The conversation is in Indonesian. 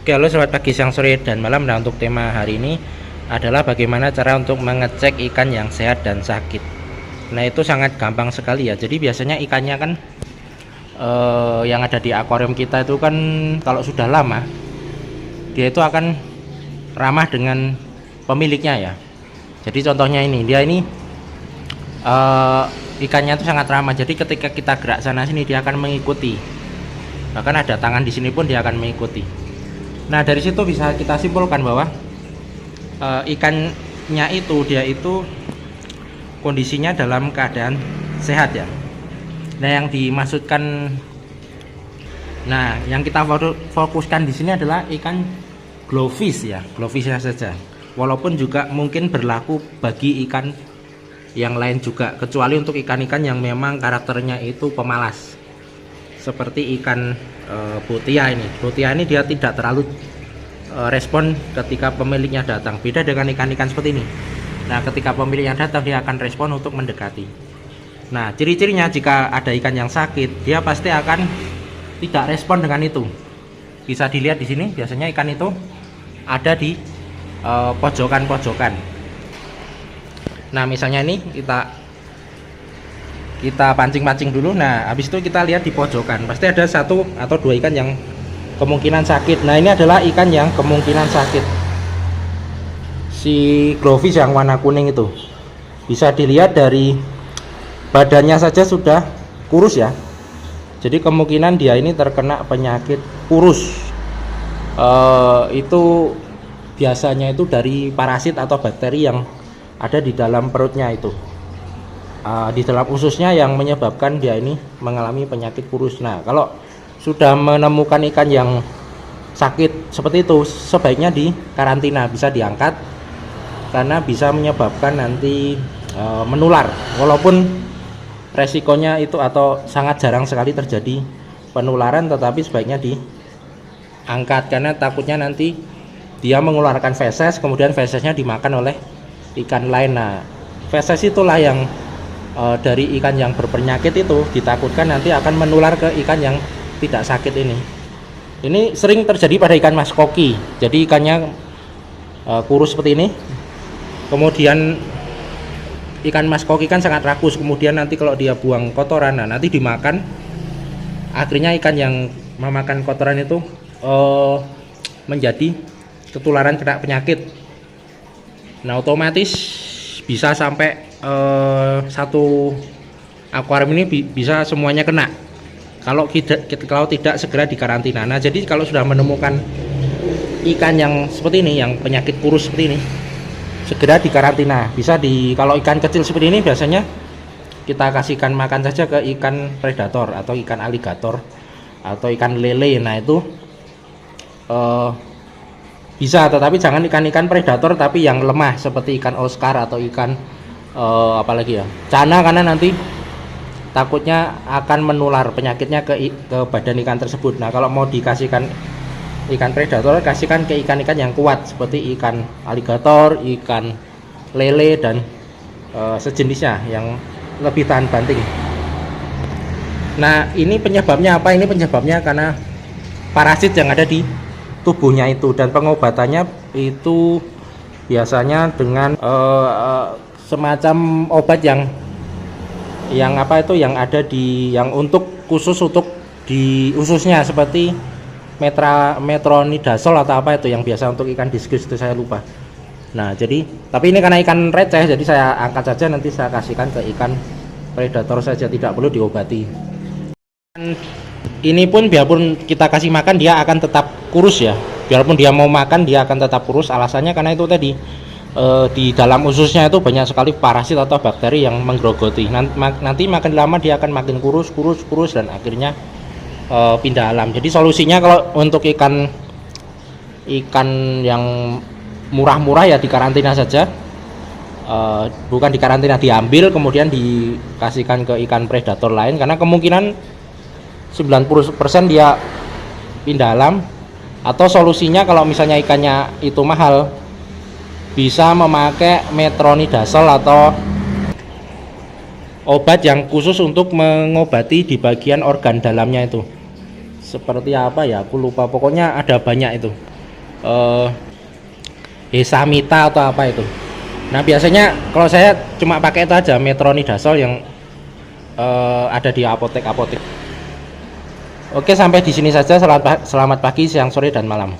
Oke, halo, selamat pagi, siang, sore, dan malam. Nah, untuk tema hari ini adalah bagaimana cara untuk mengecek ikan yang sehat dan sakit. Nah, itu sangat gampang sekali ya. Jadi biasanya ikannya kan yang ada di akuarium kita itu kan kalau sudah lama dia itu akan ramah dengan pemiliknya ya. Jadi contohnya ini, dia ini ikannya itu sangat ramah. Jadi ketika kita gerak sana sini dia akan mengikuti. Bahkan ada tangan di sini pun dia akan mengikuti. Nah, dari situ bisa kita simpulkan bahwa ikannya itu dia itu kondisinya dalam keadaan sehat ya. Nah, yang dimaksudkan, nah yang kita fokuskan di sini adalah ikan glowfish ya, glowfish saja. Walaupun juga mungkin berlaku bagi ikan yang lain juga, kecuali untuk ikan-ikan yang memang karakternya itu pemalas. Seperti ikan botia ini. Botia ini dia tidak terlalu respon ketika pemiliknya datang. Beda dengan ikan-ikan seperti ini. Nah, ketika pemiliknya datang dia akan respon untuk mendekati. Nah, ciri-cirinya jika ada ikan yang sakit, dia pasti akan tidak respon dengan itu. Bisa dilihat di sini, biasanya ikan itu ada di pojokan-pojokan. Nah, misalnya ini kita pancing-pancing dulu. Nah, habis itu kita lihat di pojokan pasti ada satu atau dua ikan yang kemungkinan sakit. Nah, ini adalah ikan yang kemungkinan sakit, si glowfish yang warna kuning itu. Bisa dilihat dari badannya saja sudah kurus ya. Jadi kemungkinan dia ini terkena penyakit kurus. Itu biasanya itu dari parasit atau bakteri yang ada di dalam perutnya itu, di dalam ususnya, yang menyebabkan dia ini mengalami penyakit kurus. Nah, kalau sudah menemukan ikan yang sakit seperti itu, sebaiknya di karantina, bisa diangkat karena bisa menyebabkan nanti menular. Walaupun resikonya itu atau sangat jarang sekali terjadi penularan, tetapi sebaiknya diangkat karena takutnya nanti dia mengeluarkan feses, kemudian fesesnya dimakan oleh ikan lain. Nah, feses itulah yang dari ikan yang berpenyakit itu ditakutkan nanti akan menular ke ikan yang tidak sakit ini. Ini sering terjadi pada ikan mas koki. Jadi ikannya kurus seperti ini. Kemudian ikan mas koki kan sangat rakus. Kemudian nanti kalau dia buang kotoran, nah nanti dimakan. Akhirnya ikan yang memakan kotoran itu menjadi ketularan kena penyakit. Nah, otomatis bisa sampai satu akuarium ini bisa semuanya kena kalau tidak segera dikarantina. Nah, jadi kalau sudah menemukan ikan yang seperti ini, yang penyakit kurus seperti ini, segera dikarantina. Bisa kalau ikan kecil seperti ini biasanya kita kasihkan makan saja ke ikan predator atau ikan aligator atau ikan lele. Nah, itu bisa, tetapi jangan ikan-ikan predator tapi yang lemah seperti ikan Oscar atau ikan apalagi ya, cana, karena nanti takutnya akan menular penyakitnya ke badan ikan tersebut. Nah, kalau mau dikasihkan ikan predator, kasihkan ke ikan-ikan yang kuat seperti ikan aligator, ikan lele, dan sejenisnya yang lebih tahan banting. Nah, ini penyebabnya apa? Ini penyebabnya karena parasit yang ada di tubuhnya itu, dan pengobatannya itu biasanya dengan semacam obat yang apa itu, yang ada di yang khusus untuk di ususnya, seperti metronidazol atau apa itu yang biasa untuk ikan diskus itu, saya lupa. Nah, jadi tapi ini karena ikan receh, jadi saya angkat saja, nanti saya kasihkan ke ikan predator saja, tidak perlu diobati. Ini pun biarpun kita kasih makan dia akan tetap kurus ya. Biarpun dia mau makan dia akan tetap kurus. Alasannya karena itu tadi, di dalam ususnya itu banyak sekali parasit atau bakteri yang menggerogoti. Nanti makin lama dia akan makin kurus dan akhirnya pindah alam. Jadi solusinya kalau untuk ikan yang murah-murah ya dikarantina saja. Bukan dikarantina, diambil kemudian dikasihkan ke ikan predator lain, karena kemungkinan 90% dia pindah alam. Atau solusinya kalau misalnya ikannya itu mahal, bisa memakai metronidazol atau obat yang khusus untuk mengobati di bagian organ dalamnya itu. Seperti apa ya, aku lupa, pokoknya ada banyak itu. Hesamita atau apa itu. Nah biasanya kalau saya cuma pakai itu aja, metronidazol yang ada di apotek-apotek. Oke, sampai di sini saja. Selamat pagi, siang, sore, dan malam.